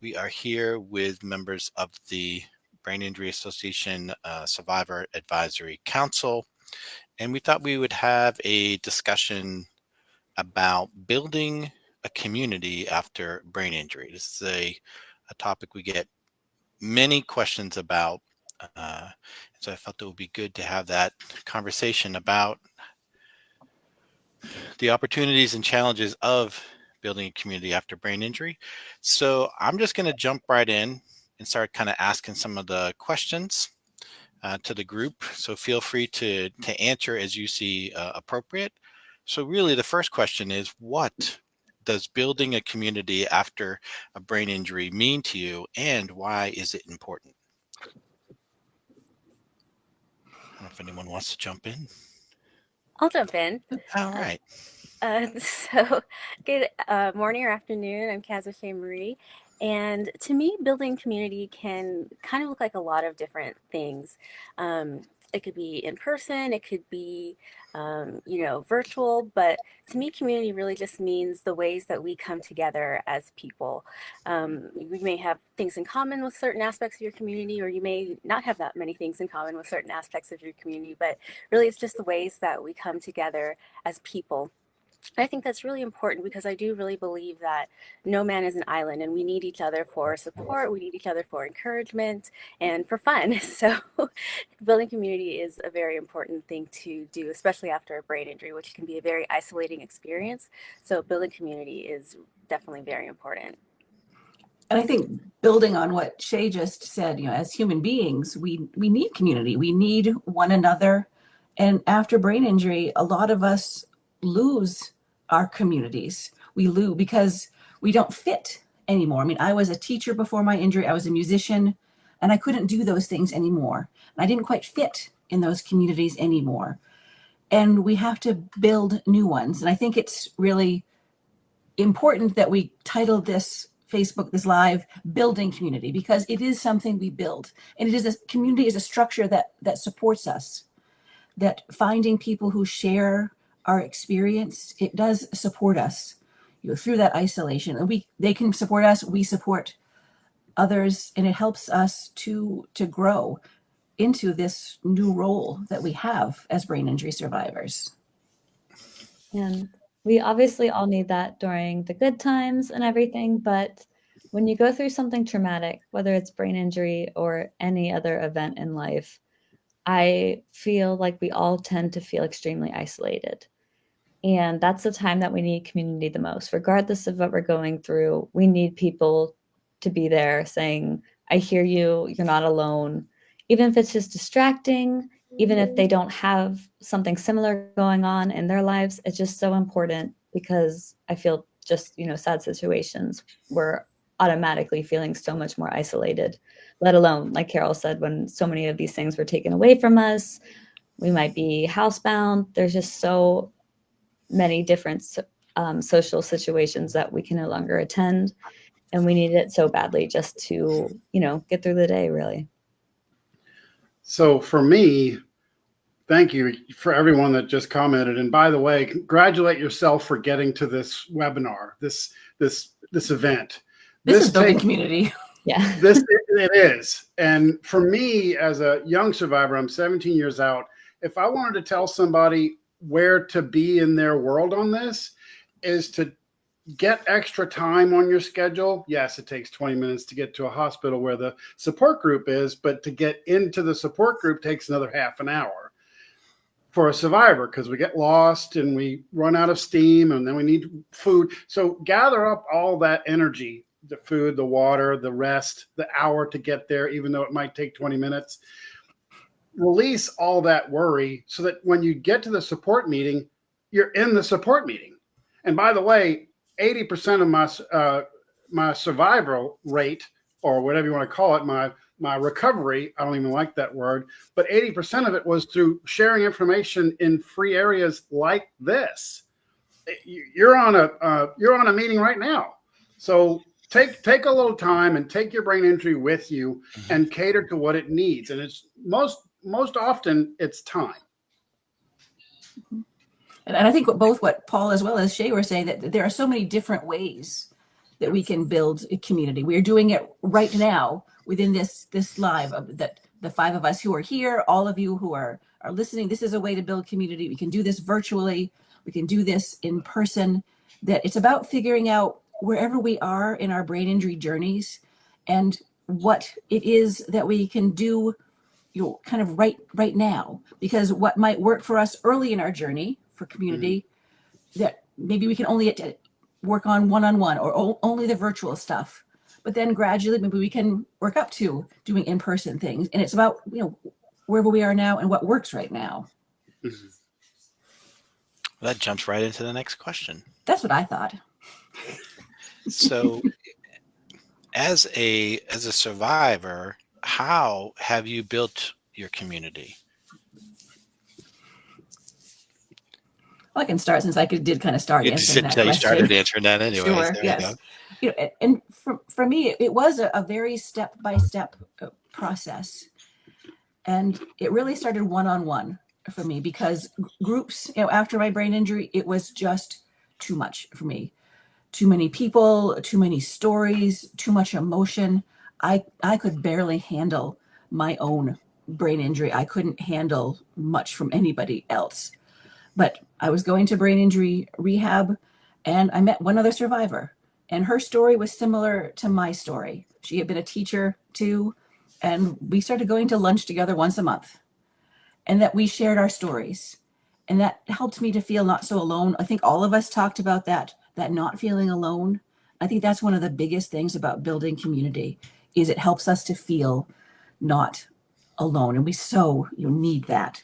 We are here with members of the Brain Injury Association Survivor Advisory Council, and we thought we would have a discussion about building a community after brain injury. This is a topic we get many questions about, so I felt it would be good to have that conversation about the opportunities and challenges of building a community after brain injury. So I'm just going to jump right in and start kind of asking some of the questions to the group. So feel free to answer as you see appropriate. So really the first question is, what does building a community after a brain injury mean to you, and why is it important? I don't know if anyone wants to jump in. I'll jump in. All right. So good morning or afternoon. I'm Kaza Shea Marie. And to me, building community can kind of look like a lot of different things. It could be in person, it could be, virtual, but to me, community really just means the ways that we come together as people. We may have things in common with certain aspects of your community, or you may not have that many things in common with certain aspects of your community, but really it's just the ways that we come together as people. I think that's really important because I do really believe that no man is an island and we need each other for support, we need each other for encouragement and for fun. So, building community is a very important thing to do, especially after a brain injury, which can be a very isolating experience. So, building community is definitely very important. And I think building on what Shay just said, as human beings, we need community. We need one another. And after brain injury, a lot of us lose our communities. We lose because we don't fit anymore. I mean, I was a teacher before my injury. I was a musician, and I couldn't do those things anymore. And I didn't quite fit in those communities anymore. And we have to build new ones. And I think it's really important that we titled this this live, Building Community, because it is something we build. And it is a community is a structure that supports us, that finding people who share our experience, it does support us through that isolation. And they can support us, we support others, and it helps us to grow into this new role that we have as brain injury survivors. And we obviously all need that during the good times and everything, but when you go through something traumatic, whether it's brain injury or any other event in life, I feel like we all tend to feel extremely isolated. And that's the time that we need community the most. Regardless of what we're going through, we need people to be there saying, I hear you, you're not alone. Even if it's just distracting, even if they don't have something similar going on in their lives, it's just so important because I feel just, sad situations, we're automatically feeling so much more isolated, let alone, like Carol said, when so many of these things were taken away from us, we might be housebound. There's just so many different social situations that we can no longer attend, and we need it so badly just to get through the day, really. So for me, thank you for everyone that just commented, and by the way, congratulate yourself for getting to this webinar, this event. This is building community. Yeah, it is. And for me, as a young survivor, I'm 17 years out. If I wanted to tell somebody where to be in their world on this, is to get extra time on your schedule. Yes, it takes 20 minutes to get to a hospital where the support group is, but to get into the support group takes another half an hour for a survivor, because we get lost and we run out of steam and then we need food. So gather up all that energy, the food, the water, the rest, the hour to get there, even though it might take 20 minutes. Release all that worry so that when you get to the support meeting, you're in the support meeting. And by the way, 80% of my survival rate, or whatever you want to call it, my recovery, I don't even like that word, but 80% of it was through sharing information in free areas like this. You're on a meeting right now. So take a little time and take your brain injury with you and cater to what it needs. And it's most often it's time. And I think both what Paul as well as Shay were saying, that there are so many different ways that we can build a community. We are doing it right now within this live that the 5 of us who are here, all of you who are listening. This is a way to build community. We can do this virtually. We can do this in person. That it's about figuring out wherever we are in our brain injury journeys and what it is that we can do, kind of right now, because what might work for us early in our journey for community, that maybe we can only work on one-on-one or only the virtual stuff, but then gradually maybe we can work up to doing in-person things. And it's about, wherever we are now and what works right now. Mhm. That jumps right into the next question. That's what I thought. So as a survivor, how have you built your community? Well, I can start since I did kind of start You answering that you started question. answering that anyway. Sure, There yes. you go. And for me, it was a very step-by-step process. And it really started one-on-one for me, because groups, after my brain injury, it was just too much for me. Too many people, too many stories, too much emotion. I could barely handle my own brain injury. I couldn't handle much from anybody else. But I was going to brain injury rehab, and I met one other survivor, and her story was similar to my story. She had been a teacher too, and we started going to lunch together once a month, and that we shared our stories, and that helped me to feel not so alone. I think all of us talked about that not feeling alone. I think that's one of the biggest things about building community, is it helps us to feel not alone, and we so need that.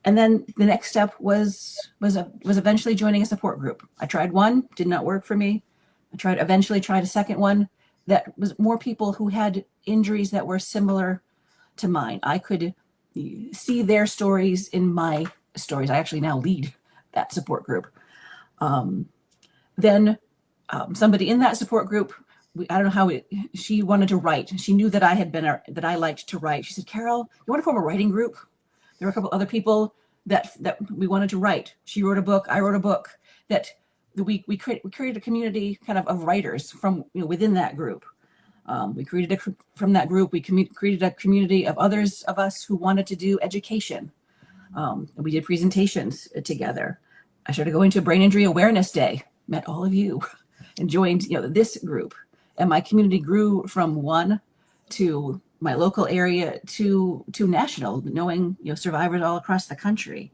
And then the next step was eventually joining a support group. I tried one, did not work for me. Eventually tried a second one that was more people who had injuries that were similar to mine. I could see their stories in my stories. I actually now lead that support group. Then somebody in that support group, I don't know how she wanted to write. She knew that I liked to write. She said, "Carol, you want to form a writing group?" There were a couple other people that we wanted to write. She wrote a book. I wrote a book. That we created a community kind of writers from within that group. We created from that group. We created a community of others of us who wanted to do education. We did presentations together. I started going to Brain Injury Awareness Day. Met all of you, and joined this group. And my community grew from one to my local area to national, knowing survivors all across the country.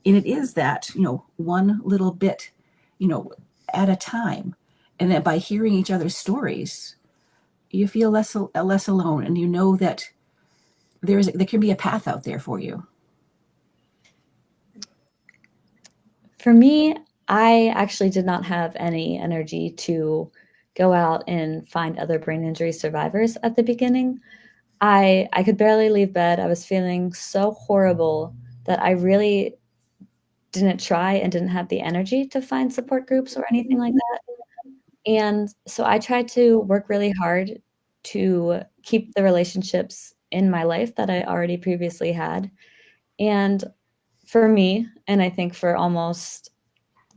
And it is that one little bit at a time, and that by hearing each other's stories, you feel less alone, and that there can be a path out there for you. For me, I actually did not have any energy to go out and find other brain injury survivors at the beginning. I could barely leave bed. I was feeling so horrible that I really didn't try and didn't have the energy to find support groups or anything like that. And so I tried to work really hard to keep the relationships in my life that I already previously had. And for me, and I think for almost,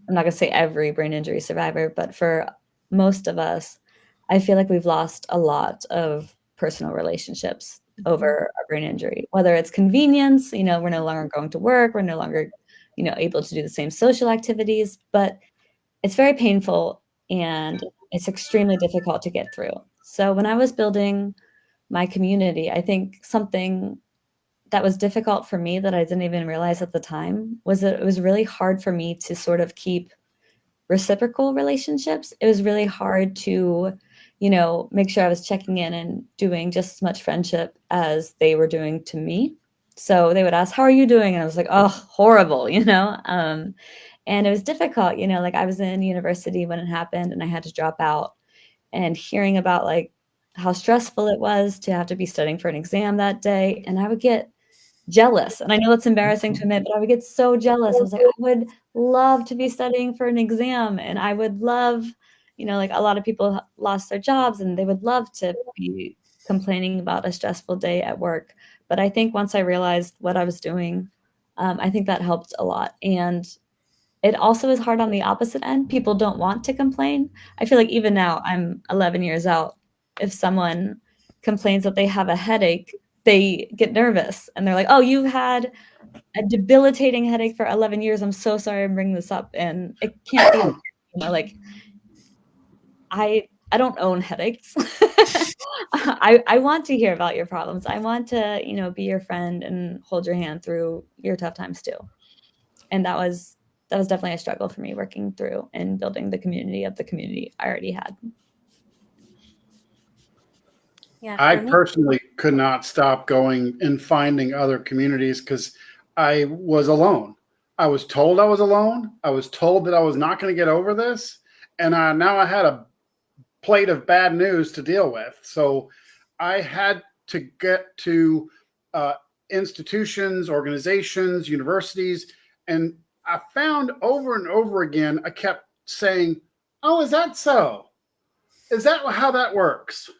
I'm not going to say every brain injury survivor, but for most of us, I feel like we've lost a lot of personal relationships over a brain injury, whether it's convenience, we're no longer going to work, we're no longer, able to do the same social activities, but it's very painful and it's extremely difficult to get through. So when I was building my community, I think something that was difficult for me that I didn't even realize at the time was that it was really hard for me to sort of keep reciprocal relationships. It was really hard to, make sure I was checking in and doing just as much friendship as they were doing to me. So they would ask, "How are you doing?" And I was like, "Oh, horrible," and it was difficult, like I was in university when it happened and I had to drop out, and hearing about like how stressful it was to have to be studying for an exam that day. And I would get jealous. And I know that's embarrassing to admit, but I would get so jealous. I was like, I would love to be studying for an exam. And I would love, like a lot of people lost their jobs and they would love to be complaining about a stressful day at work. But I think once I realized what I was doing, I think that helped a lot. And it also is hard on the opposite end. People don't want to complain. I feel like even now, I'm 11 years out. If someone complains that they have a headache, they get nervous and they're like, oh, you've had a debilitating headache for 11 years. I'm so sorry I'm bringing this up. And it can't be, like, I don't own headaches. I want to hear about your problems. I want to, be your friend and hold your hand through your tough times too. And that was definitely a struggle for me working through and building the community of the community I already had. Yeah, I for me, personally could not stop going and finding other communities because I was alone. I was told I was alone. I was told that I was not going to get over this. And now I had a plate of bad news to deal with. So I had to get to institutions, organizations, universities. And I found over and over again, I kept saying, oh, is that so? Is that how that works?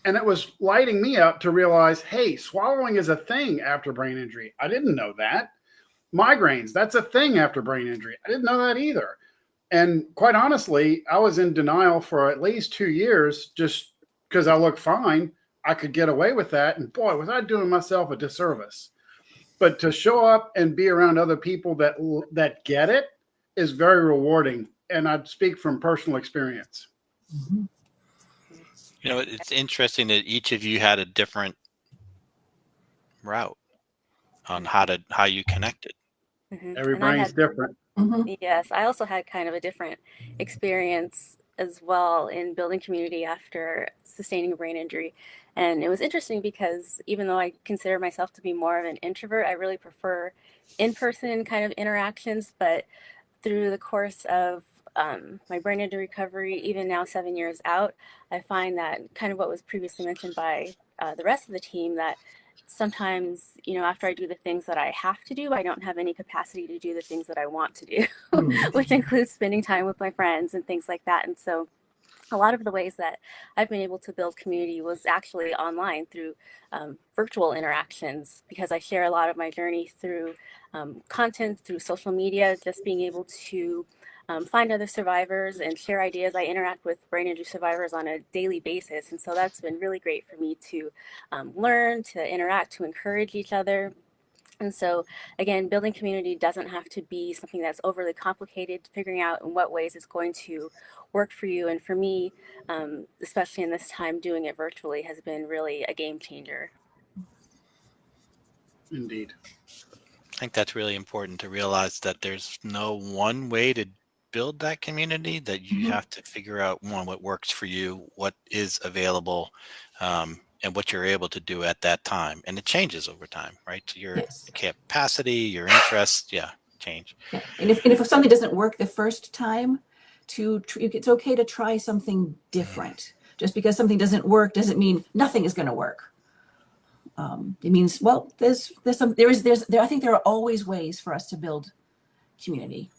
And it was lighting me up to realize, hey, swallowing is a thing after brain injury. I didn't know that. Migraines, that's a thing after brain injury. I didn't know that either. And quite honestly, I was in denial for at least 2 years just because I looked fine. I could get away with that. And boy, was I doing myself a disservice. But to show up and be around other people that get it is very rewarding. And I speak from personal experience. Mm-hmm. It's interesting that each of you had a different route on how you connected. Every and I brain's had, different. Mm-hmm. yes, I also had kind of a different experience as well in building community after sustaining a brain injury. And it was interesting because even though I consider myself to be more of an introvert, I really prefer in-person kind of interactions. But through the course of my brain injury recovery, even now 7 years out, I find that kind of what was previously mentioned by the rest of the team, that sometimes, after I do the things that I have to do, I don't have any capacity to do the things that I want to do, which includes spending time with my friends and things like that. And so a lot of the ways that I've been able to build community was actually online through virtual interactions, because I share a lot of my journey through content, through social media, just being able to find other survivors and share ideas. I interact with brain injury survivors on a daily basis. And so that's been really great for me to learn, to interact, to encourage each other. And so, again, building community doesn't have to be something that's overly complicated. Figuring out in what ways it's going to work for you. And for me, especially in this time, doing it virtually has been really a game changer. Indeed. I think that's really important to realize that there's no one way to build that community, that you have to figure out what works for you, what is available, and what you're able to do at that time. And it changes over time, right? So your capacity, your interests, change. Yeah. And if something doesn't work the first time, it's okay to try something different. Just because something doesn't work doesn't mean nothing is going to work. It means, well, I think there are always ways for us to build community.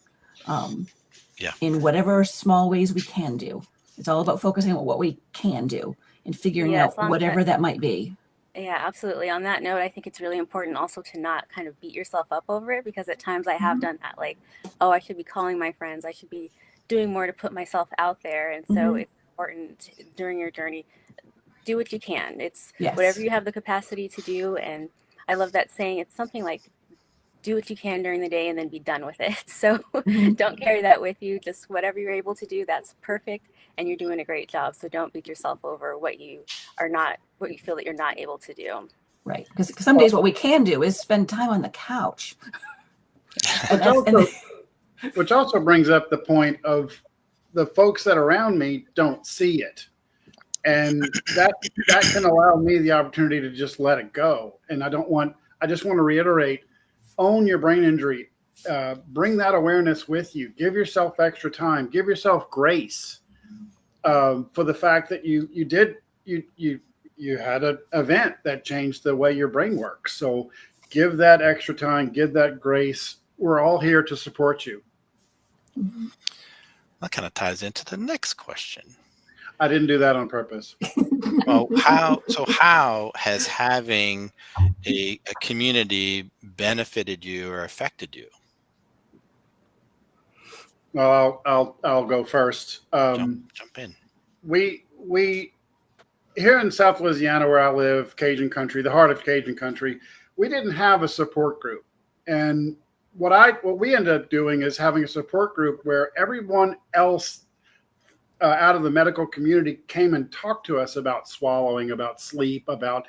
In whatever small ways we can do. It's all about focusing on what we can do and figuring out whatever that might be. Yeah, absolutely. On that note, I think it's really important also to not kind of beat yourself up over it, because at times I have done that, like, oh, I should be calling my friends. I should be doing more to put myself out there. And so it's important during your journey, do what you can. It's whatever you have the capacity to do. And I love that saying. It's something like, do what you can during the day and then be done with it. So don't carry that with you. Just whatever you're able to do, that's perfect. And you're doing a great job. So don't beat yourself over what you feel that you're not able to do. Right. Because some days what we can do is spend time on the couch. Which also brings up the point of the folks that are around me don't see it. And that can allow me the opportunity to just let it go. And I just want to reiterate, own your brain injury. Bring that awareness with you. Give yourself extra time. Give yourself grace for the fact that you had an event that changed the way your brain works. So give that extra time. Give that grace. We're all here to support you. That kind of ties into the next question. I didn't do that on purpose. Well, how has having a community benefited you or affected you? Well, I'll go first. Jump in. We here in South Louisiana, where I live, Cajun country, the heart of Cajun country, we didn't have a support group. And what we ended up doing is having a support group where everyone else out of the medical community came and talked to us about swallowing, about sleep, about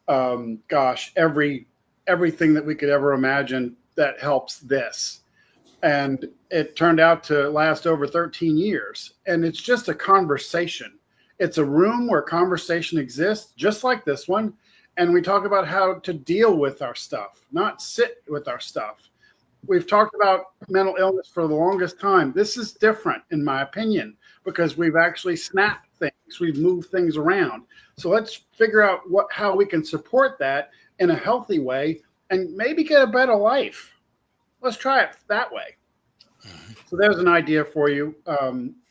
everything that we could ever imagine that helps this. And it turned out to last over 13 years. And it's just a conversation. It's a room where conversation exists, just like this one. And we talk about how to deal with our stuff, not sit with our stuff. We've talked about mental illness for the longest time. This is different, in my opinion, because we've actually snapped things. We've moved things around. So let's figure out how we can support that in a healthy way and maybe get a better life. Let's try it that way. So there's an idea for you.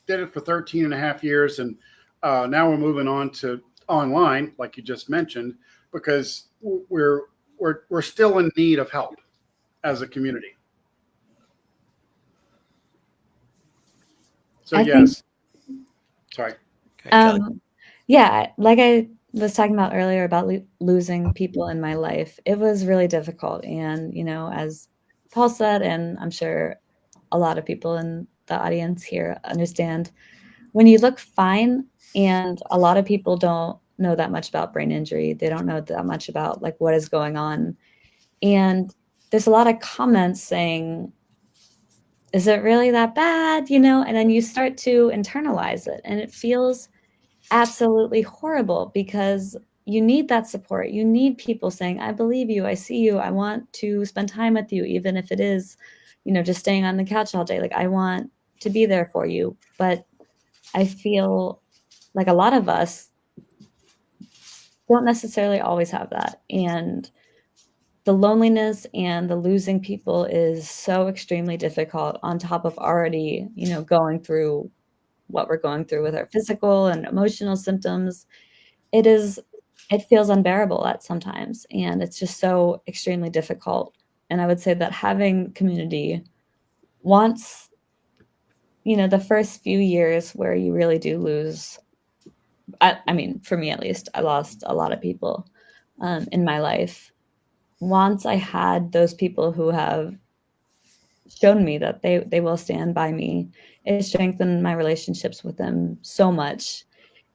Did it for 13 and a half years. And now we're moving on to online, like you just mentioned, because we're still in need of help as a community. So yes. Sorry. Okay, Yeah, like I was talking about earlier about losing people in my life, it was really difficult. And, as Paul said, and I'm sure a lot of people in the audience here understand, when you look fine, and a lot of people don't know that much about brain injury, they don't know that much about like what is going on. And there's a lot of comments saying, is it really that bad? And then you start to internalize it, and it feels absolutely horrible because you need that support. You need people saying, I believe you, I see you, I want to spend time with you, even if it is, just staying on the couch all day. Like, I want to be there for you. But I feel like a lot of us don't necessarily always have that. And the loneliness and the losing people is so extremely difficult on top of already, going through what we're going through with our physical and emotional symptoms. It feels unbearable at sometimes, and it's just so extremely difficult. And I would say that having community, once, the first few years where you really do lose, I mean, for me at least, I lost a lot of people in my life. Once I had those people who have shown me that they will stand by me, it strengthened my relationships with them so much.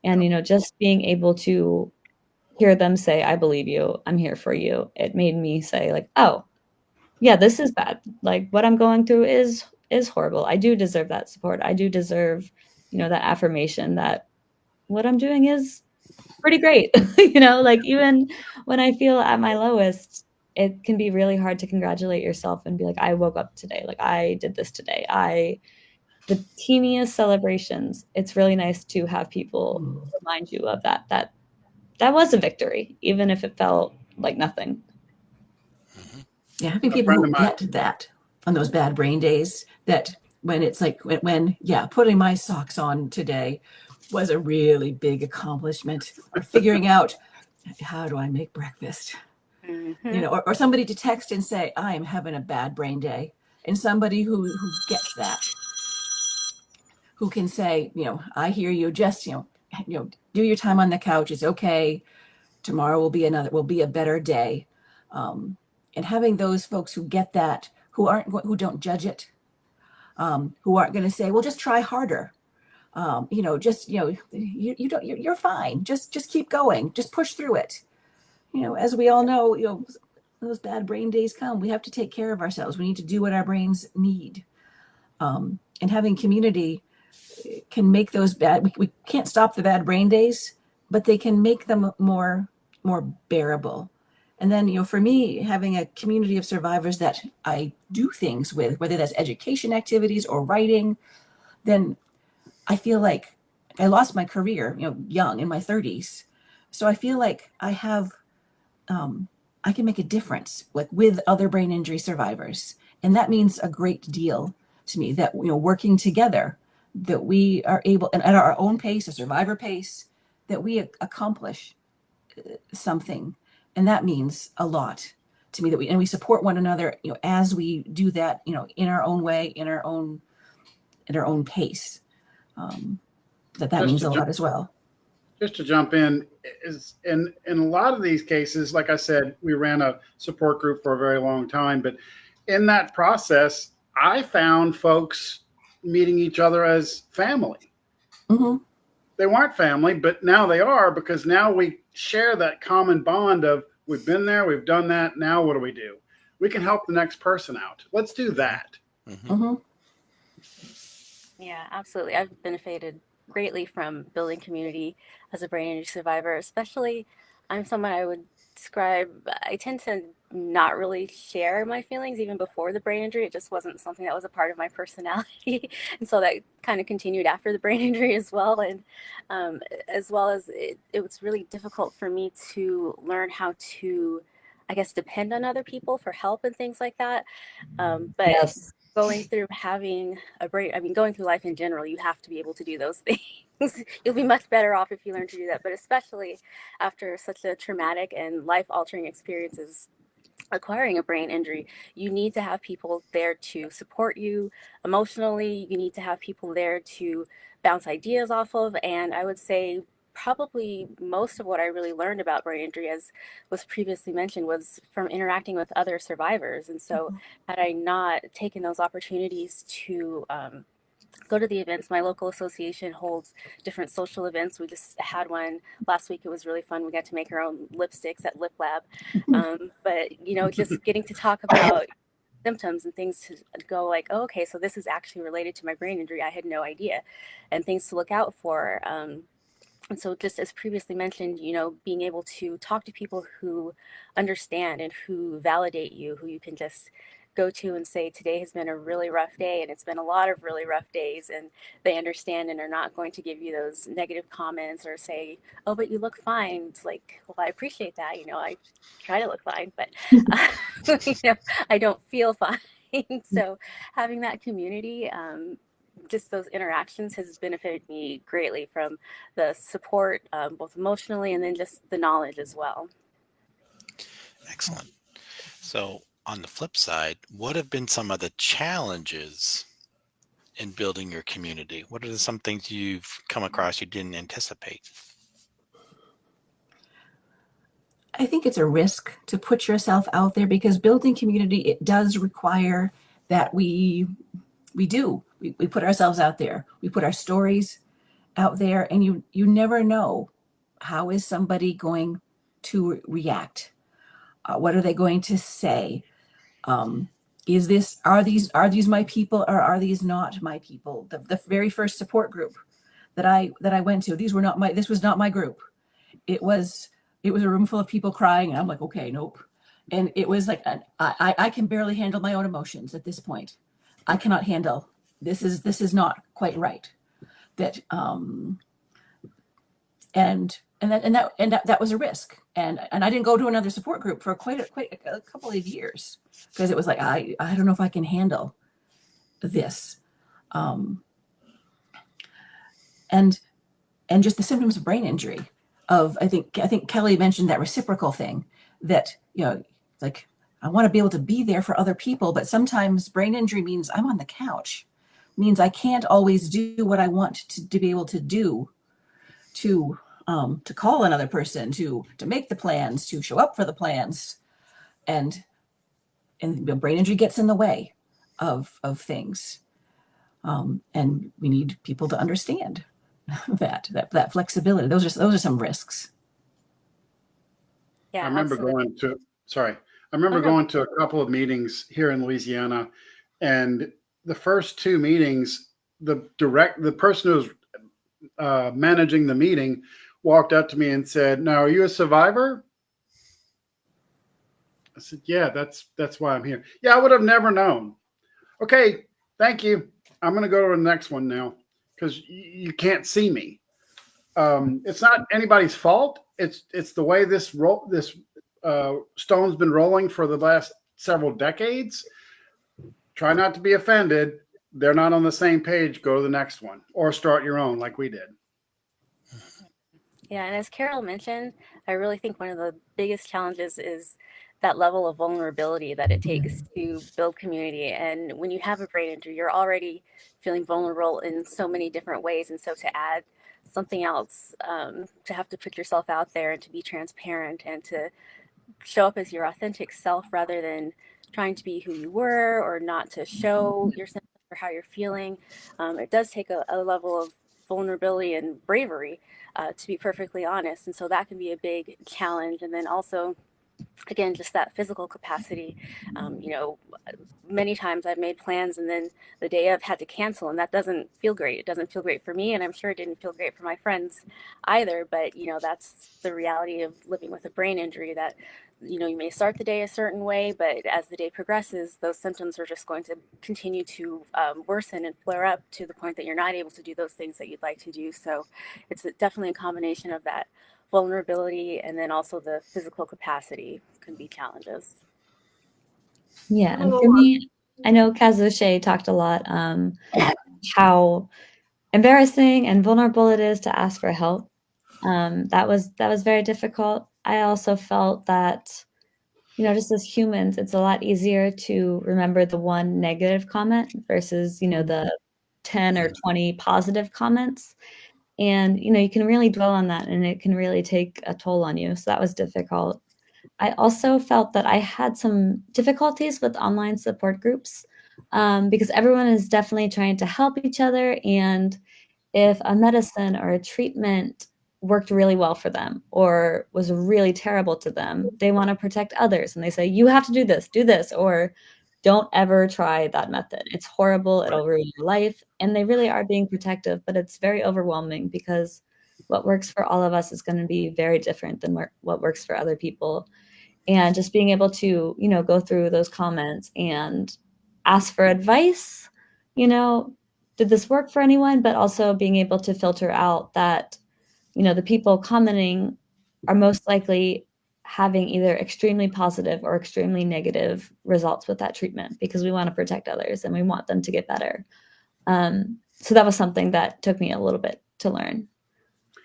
And, just being able to hear them say, I believe you, I'm here for you, it made me say like, oh, yeah, this is bad. Like, what I'm going through is horrible. I do deserve that support. I do deserve, that affirmation that what I'm doing is pretty great. Like, even when I feel at my lowest, it can be really hard to congratulate yourself and be like, I woke up today. Like, I did this today. The teeniest celebrations, it's really nice to have people remind you of that was a victory, even if it felt like nothing. Yeah, having people who get that on those bad brain days, that when it's like when putting my socks on today was a really big accomplishment, or figuring out how do I make breakfast, or somebody to text and say, I am having a bad brain day, and somebody who gets that, who can say, I hear you, just do your time on the couch, it's okay, tomorrow will be a better day. And having those folks who get that, who don't judge it, who aren't going to say, well, just try harder. You're fine. Just keep going. Just push through it. As we all know, those bad brain days come. We have to take care of ourselves. We need to do what our brains need. And having community can make those we can't stop the bad brain days, but they can make them more bearable. And then, for me, having a community of survivors that I do things with, whether that's education activities or writing, then I feel like I lost my career, young in my 30s. So I feel like I have, I can make a difference with other brain injury survivors. And that means a great deal to me, that, working together, that we are able, and at our own pace, a survivor pace, that we accomplish something. And that means a lot to me, that we support one another, as we do that, in our own way, in our own at our own pace. That Just means to a ju- lot as well. Just to jump in, is in a lot of these cases, like I said, we ran a support group for a very long time, but in that process, I found folks meeting each other as family. Mm-hmm. They weren't family, but now they are, because now we share that common bond of we've been there, we've done that. Now what do we do? We can help the next person out. Let's do that. Mhm. Mm-hmm. Yeah, absolutely. I've benefited greatly from building community as a brain injury survivor, especially I'm someone I would describe, I tend to not really share my feelings even before the brain injury. It just wasn't something that was a part of my personality. And so that kind of continued after the brain injury as well. And as well as it was really difficult for me to learn how to, I guess, depend on other people for help and things like that. But Yes. going through having a brain, I mean, going through life in general, you have to be able to do those things. You'll be much better off if you learn to do that, but especially after such a traumatic and life altering experience as acquiring a brain injury, you need to have people there to support you emotionally. You need to have people there to bounce ideas off of. And I would say probably most of what I really learned about brain injury, as was previously mentioned, was from interacting with other survivors. And so had I not taken those opportunities to go to the events, my local association holds different social events. We just had one last week. It was really fun. We got to make our own lipsticks at Lip Lab. But, you know, just getting to talk about symptoms and things to go like, oh, okay, so this is actually related to my brain injury. I had no idea, and things to look out for. And so just as previously mentioned, you know, being able to talk to people who understand and who validate you, who you can just go to and say, today has been a really rough day, and it's been a lot of really rough days, and they understand and are not going to give you those negative comments or say, oh, but you look fine. It's like, well, I appreciate that. You know, I try to look fine, but you know, I don't feel fine. So having that community, just those interactions has benefited me greatly, from the support, both emotionally and then just the knowledge as well. Excellent. So, on the flip side, what have been some of the challenges in building your community? What are some things you've come across you didn't anticipate? I think it's a risk to put yourself out there, because building community, it does require that we put ourselves out there. We put our stories out there, and you never know how is somebody going to react. What are they going to say? Are these my people, or are these not my people? The very first support group that I went to, this was not my group. It was a room full of people crying, and I'm like, okay, nope. And it was like, I can barely handle my own emotions at this point. I cannot handle this. Is not quite right. That that was a risk. And I didn't go to another support group for quite a couple of years, because it was like, I don't know if I can handle this. And just the symptoms of brain injury, I think Kelly mentioned that reciprocal thing, that, you know, like, I want to be able to be there for other people, but sometimes brain injury means I'm on the couch, means I can't always do what I want to be able to do, to call another person, to make the plans, to show up for the plans, and brain injury gets in the way of things, and we need people to understand that flexibility. Those are some risks. Yeah, I remember absolutely. going to a couple of meetings here in Louisiana, and the first two meetings, the person who was managing the meeting walked up to me and said, "Now, are you a survivor?" I said, "Yeah, that's why I'm here." "Yeah, I would have never known." "Okay, thank you. I'm going to go to the next one now, because you can't see me." It's not anybody's fault. It's the way this stone's been rolling for the last several decades. Try not to be offended. They're not on the same page. Go to the next one, or start your own like we did. Yeah, and as Carol mentioned, I really think one of the biggest challenges is that level of vulnerability that it takes to build community. And when you have a brain injury, you're already feeling vulnerable in so many different ways. And so to add something else, to have to put yourself out there and to be transparent and to show up as your authentic self rather than trying to be who you were or not to show your symptoms or how you're feeling. It does take a level of vulnerability and bravery, to be perfectly honest. And so that can be a big challenge. And then also, again, just that physical capacity. Many times I've made plans and then the day of had to cancel, and that doesn't feel great. It doesn't feel great for me, and I'm sure it didn't feel great for my friends either. But that's the reality of living with a brain injury, that you may start the day a certain way, but as the day progresses, those symptoms are just going to continue to worsen and flare up to the point that you're not able to do those things that you'd like to do. So it's definitely a combination of that vulnerability and then also the physical capacity can be challenges. Yeah, and for me, I know Kaz O'Shea talked a lot how embarrassing and vulnerable it is to ask for help. That was very difficult. I also felt that, just as humans, it's a lot easier to remember the one negative comment versus, the 10 or 20 positive comments. And, you can really dwell on that and it can really take a toll on you. So that was difficult. I also felt that I had some difficulties with online support groups, because everyone is definitely trying to help each other. And if a medicine or a treatment worked really well for them or was really terrible to them, they want to protect others. And they say, you have to do this, or don't ever try that method. It's horrible. It'll ruin your life. And they really are being protective, but it's very overwhelming because what works for all of us is going to be very different than what works for other people. And just being able to, go through those comments and ask for advice, did this work for anyone? But also being able to filter out that, the people commenting are most likely having either extremely positive or extremely negative results with that treatment, because we want to protect others and we want them to get better. So that was something that took me a little bit to learn,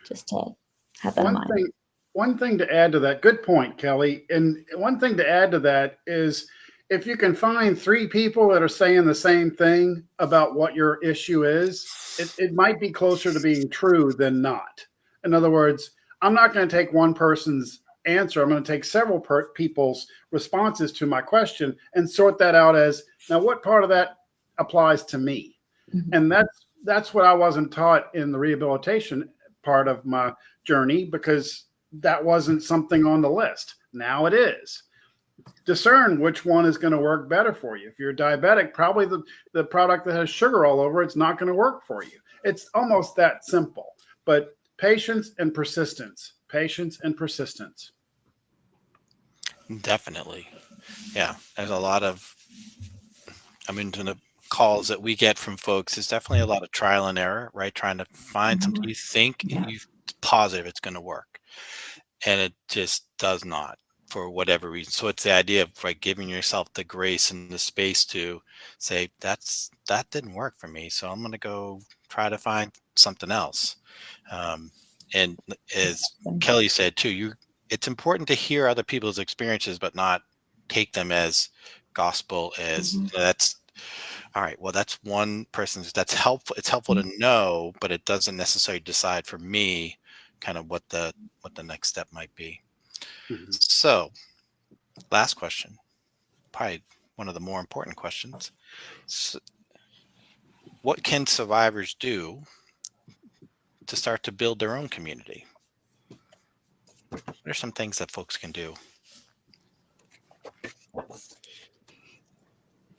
just to have that in mind. One thing to add to that, good point, Kelly. And one thing to add to that is if you can find 3 people that are saying the same thing about what your issue is, it might be closer to being true than not. In other words, I'm not going to take one person's answer. I'm going to take several people's responses to my question and sort that out as, now what part of that applies to me? Mm-hmm. And that's what I wasn't taught in the rehabilitation part of my journey, because that wasn't something on the list. Now it is. Discern which one is going to work better for you. If you're diabetic, probably the product that has sugar all over it's not going to work for you. It's almost that simple. But patience and persistence. Definitely. Yeah. There's a lot of, to the calls that we get from folks, there's definitely a lot of trial and error, right? Trying to find something you think you're positive it's going to work. And it just does not, for whatever reason. So it's the idea of giving yourself the grace and the space to say, that didn't work for me. So I'm going to go try to find something else. And as Kelly said too, it's important to hear other people's experiences, but not take them as gospel, as that's all right. Well, that's one person's, that's helpful. It's helpful to know, but it doesn't necessarily decide for me kind of what the next step might be. Mm-hmm. So last question, probably one of the more important questions. So, what can survivors do to start to build their own community? What are some things that folks can do?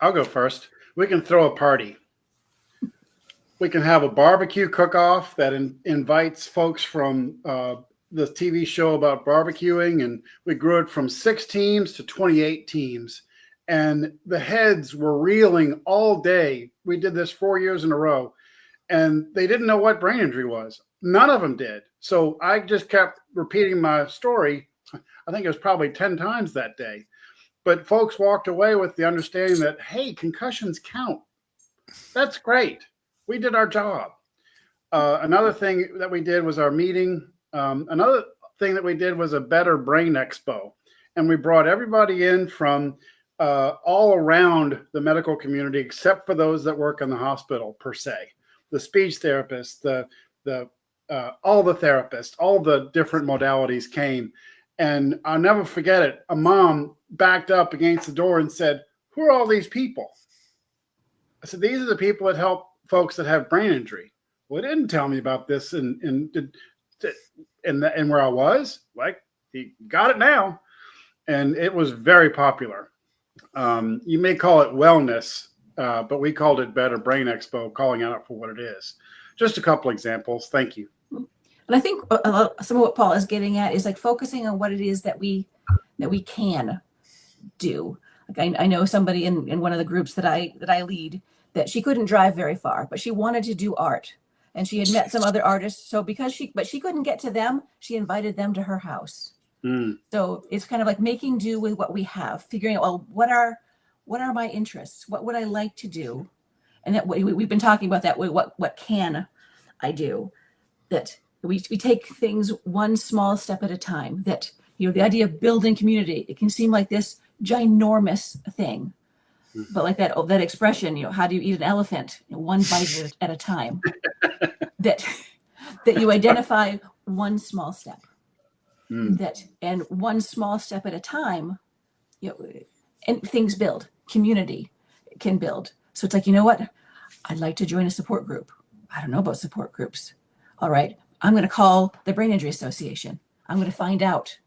I'll go first. We can throw a party. We can have a barbecue cook-off that invites folks from the TV show about barbecuing, and we grew it from 6 teams to 28 teams. And the heads were reeling all day. We did this 4 years in a row, and they didn't know what brain injury was. None of them did. So I just kept repeating my story. I think it was probably 10 times that day. But folks walked away with the understanding that, hey, concussions count. That's great. We did our job. Another thing that we did was our meeting. Another thing that we did was a Better Brain Expo. and we brought everybody in from all around the medical community, except for those that work in the hospital per se. The speech therapists, the all the therapists, all the different modalities came. And I'll never forget it. A mom backed up against the door and said, "Who are all these people?" I said, "These are the people that help folks that have brain injury." Well, it didn't tell me about this and where I was. Like, he got it now. And it was very popular. You may call it wellness, but we called it Better Brain Expo, calling it out for what it is. Just a couple examples. Thank you. And I think some of what Paul is getting at is like focusing on what it is that we can do. Like I know somebody in one of the groups that I lead that she couldn't drive very far, but she wanted to do art, and she had met some other artists. So because she couldn't get to them, she invited them to her house. So it's kind of like making do with what we have, figuring out, well, what are my interests? What would I like to do? And that we've been talking about that. What can I do? That we take things one small step at a time. That, the idea of building community, it can seem like this ginormous thing, but like that expression, how do you eat an elephant? One bite at a time. that you identify one small step. And one small step at a time, and things build. Community can build. So it's like, you know what? I'd like to join a support group. I don't know about support groups. All right, I'm going to call the Brain Injury Association. I'm going to find out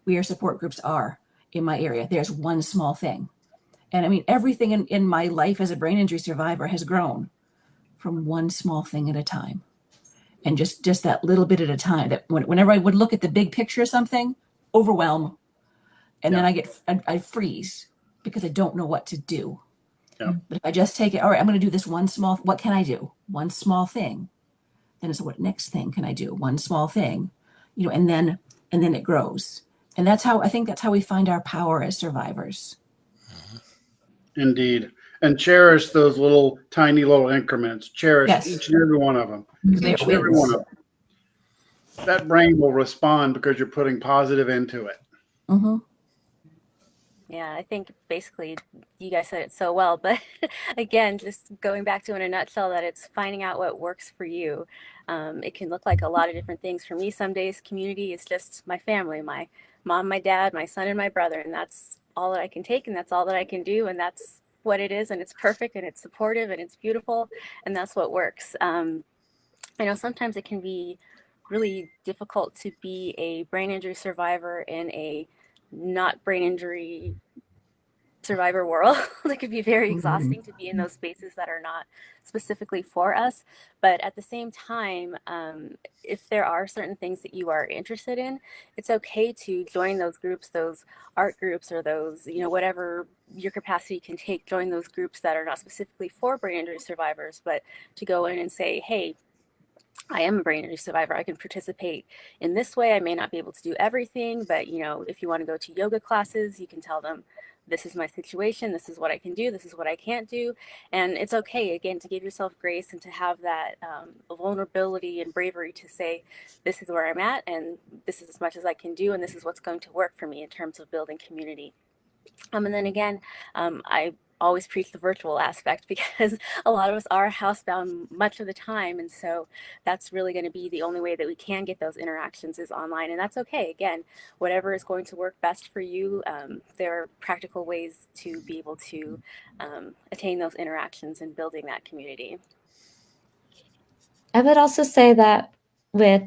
where support groups are in my area. There's one small thing. And I mean, everything in my life as a brain injury survivor has grown from one small thing at a time. And just that little bit at a time, that whenever I would look at the big picture of something, overwhelm. And then I freeze because I don't know what to do. Yeah. But if I just take it, all right, I'm going to do this what can I do? One small thing. Then it's what next thing can I do? One small thing, and then it grows. And I think that's how we find our power as survivors. Indeed. And cherish those tiny little increments. Cherish each and every one of them. Each and every one of them. That brain will respond because you're putting positive into it. Mm-hmm. Yeah, I think basically you guys said it so well, but again, just going back to in a nutshell, that it's finding out what works for you. It can look like a lot of different things. For me, some days community is just my family, my mom, my dad, my son, and my brother, and that's all that I can take, and that's all that I can do, and that's what it is, and it's perfect, and it's supportive, and it's beautiful, and that's what works. I know sometimes it can be really difficult to be a brain injury survivor in a not brain injury survivor world. It could be very exhausting to be in those spaces that are not specifically for us. But at the same time, if there are certain things that you are interested in, it's okay to join those groups, those art groups, or those, whatever your capacity can take, join those groups that are not specifically for brain injury survivors, but to go in and say, hey, I am a brain injury survivor. I can participate in this way. I may not be able to do everything, but if you want to go to yoga classes, you can tell them, this is my situation. This is what I can do. This is what I can't do. And it's okay, again, to give yourself grace and to have that vulnerability and bravery to say, this is where I'm at, and this is as much as I can do, and this is what's going to work for me in terms of building community. And then again, I always preach the virtual aspect because a lot of us are housebound much of the time. And so that's really going to be the only way that we can get those interactions is online. And that's okay. Again, whatever is going to work best for you, there are practical ways to be able to attain those interactions and building that community. I would also say that with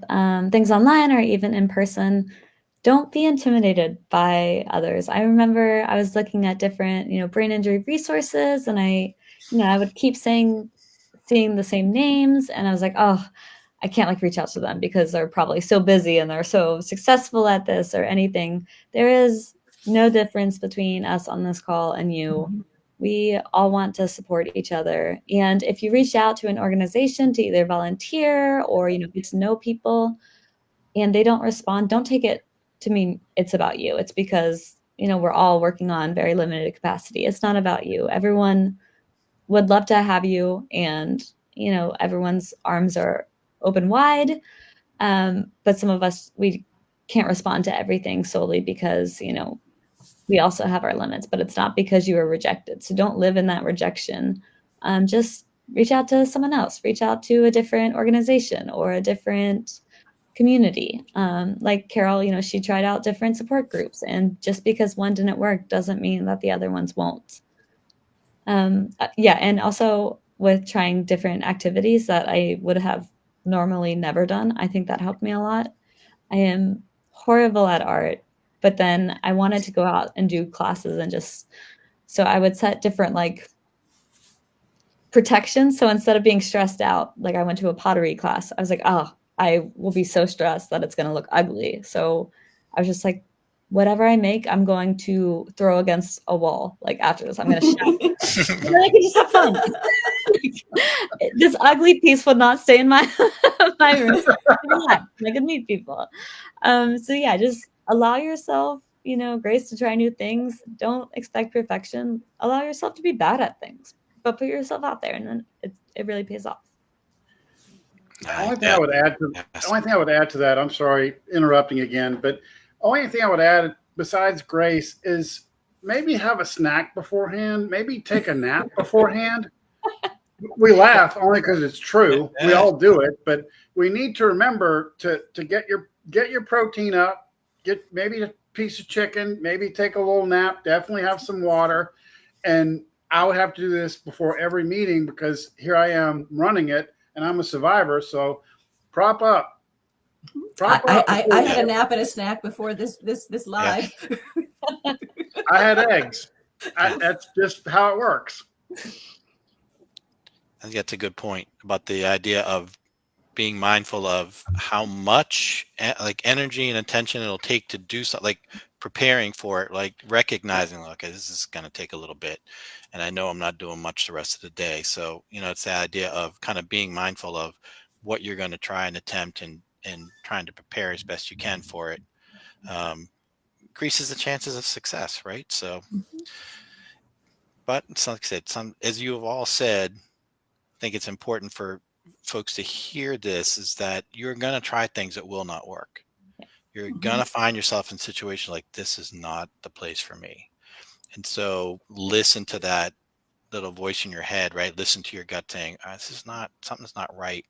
things online or even in person, don't be intimidated by others. I remember I was looking at different, brain injury resources, and I would keep seeing the same names, and I was like, oh, I can't reach out to them because they're probably so busy and they're so successful at this or anything. There is no difference between us on this call and you. We all want to support each other. And if you reach out to an organization to either volunteer or, get to know people and they don't respond, don't take it to mean it's about you. It's because, we're all working on very limited capacity. It's not about you. Everyone would love to have you, and, everyone's arms are open wide. But some of us, we can't respond to everything solely because, we also have our limits, but it's not because you were rejected. So don't live in that rejection. Just reach out to someone else, reach out to a different organization or a different community. Like Carol, she tried out different support groups, and just because one didn't work doesn't mean that the other ones won't. Yeah, and also with trying different activities that I would have normally never done, I think that helped me a lot. I am horrible at art, but then I wanted to go out and do classes and so I would set different like protections. So instead of being stressed out, like I went to a pottery class, I was like, oh, I will be so stressed that it's going to look ugly. So I was just like, whatever I make, I'm going to throw against a wall. Like after this, I'm going to shout. And then I can just have fun. This ugly piece would not stay in my my room. I could meet people. So yeah, just allow yourself, grace to try new things. Don't expect perfection. Allow yourself to be bad at things, but put yourself out there, and then it really pays off. The only thing I would add to that, I'm sorry, interrupting again, but only thing I would add besides grace is maybe have a snack beforehand, maybe take a nap beforehand. We laugh only because it's true. We all do it, but we need to remember to get your protein up, get maybe a piece of chicken, maybe take a little nap, definitely have some water. And I would have to do this before every meeting because here I am running it and I'm a survivor. So prop up. I had a nap and a snack before this live. Yeah. I had eggs. That's just how it works. I think that's a good point about the idea of being mindful of how much like energy and attention it'll take to do something, like preparing for it, like recognizing, okay, this is going to take a little bit, and I know I'm not doing much the rest of the day. So, it's the idea of kind of being mindful of what you're going to try and attempt and trying to prepare as best you can for it. Increases the chances of success, right? So, but like I said, as you have all said, I think it's important for folks to hear this is that you're going to try things that will not work. You're going to find yourself in situations like this is not the place for me. And so listen to that little voice in your head, right? Listen to your gut saying, something's not right.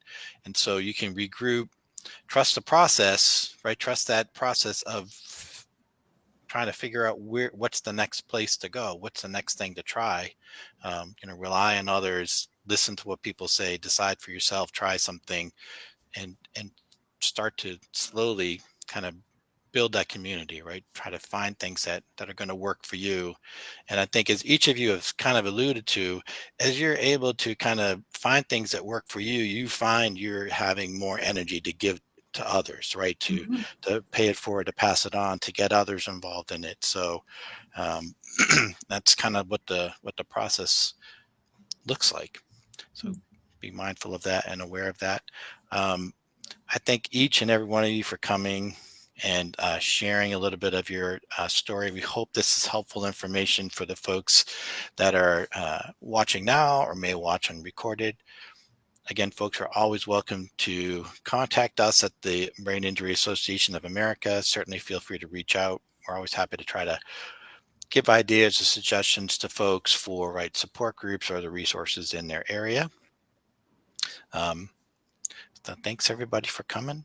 And so you can regroup, trust the process, right? Trust that process of trying to figure out what's the next place to go. What's the next thing to try? Rely on others, listen to what people say, decide for yourself, try something, and start to slowly kind of build that community, right? Try to find things that are going to work for you. And I think as each of you have kind of alluded to, as you're able to kind of find things that work for you, you find you're having more energy to give to others, right? To pay it forward, to pass it on, to get others involved in it. So that's kind of what the process looks like. So be mindful of that and aware of that. I thank each and every one of you for coming and sharing a little bit of your story. We hope this is helpful information for the folks that are watching now or may watch unrecorded. Again, folks are always welcome to contact us at the Brain Injury Association of America. Certainly feel free to reach out. We're always happy to try to give ideas or suggestions to folks for support groups or the resources in their area. So thanks everybody for coming.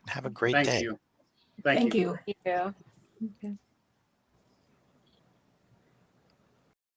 Have a great day. Thank you. Thank you. Thank you. Okay.